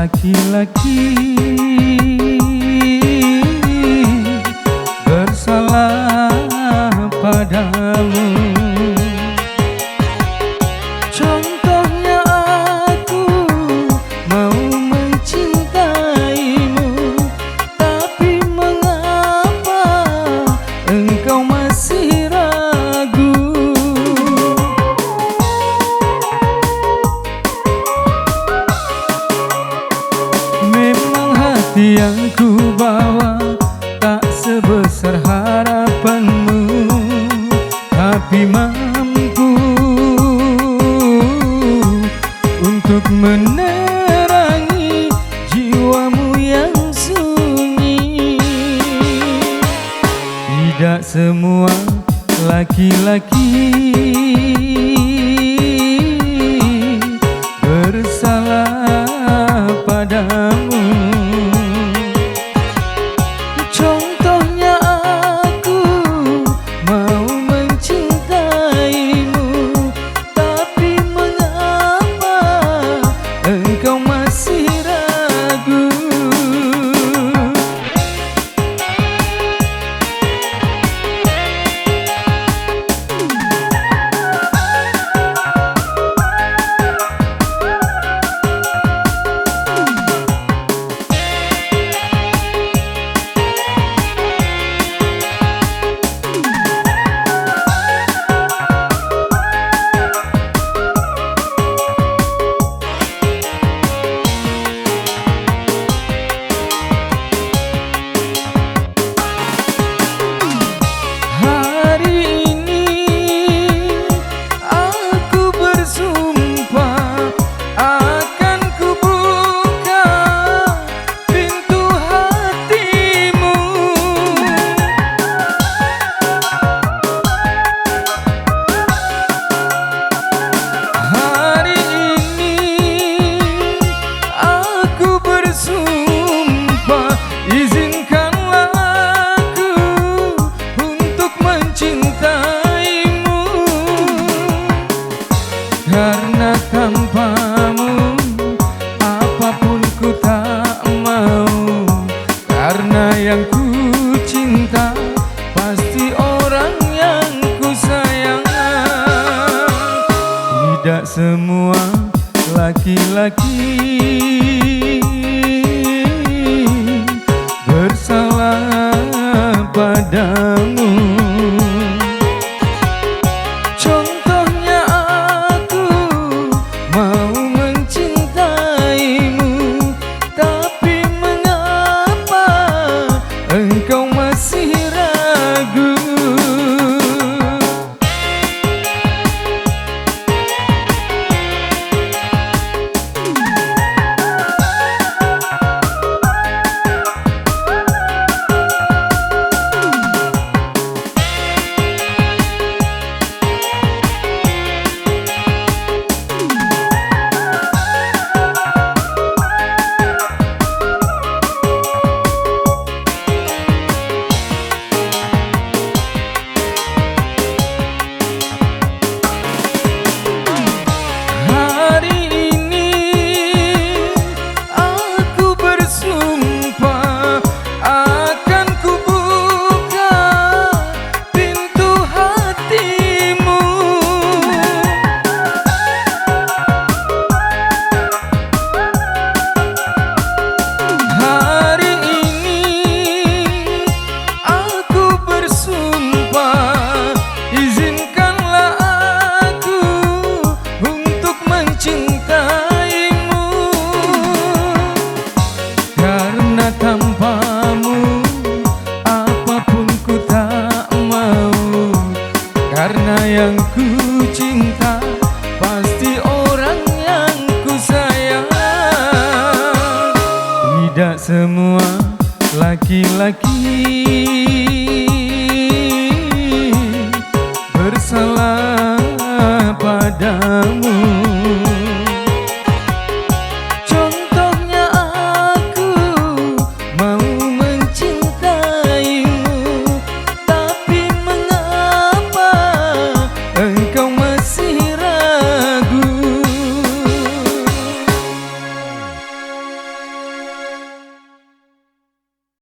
laki-laki bersalah padamu. Contohnya aku mau mencintaimu, tapi mengapa engkau masih ragu? Memang hati yang ku bawa tak sebesar harapanmu, tapi mampu untuk menerangi jiwamu yang sunyi. Tidak semua laki-laki bersalah padamu. Contohnya aku mau mencintaimu, tapi mengapa engkau masih ragu? Izinkanlah aku untuk mencintaimu, karena tanpamu apapun ku tak mau. Karena yang ku cinta pasti orang yang ku sayang. Tidak semua laki-laki bersalah padamu. Contohnya aku mau mencintaimu, tapi mengapa engkau masih ragu? Tanpamu apapun ku tak mau, karena yang ku cinta pasti orang yang ku sayang. Tidak semua laki-laki bersalah padamu.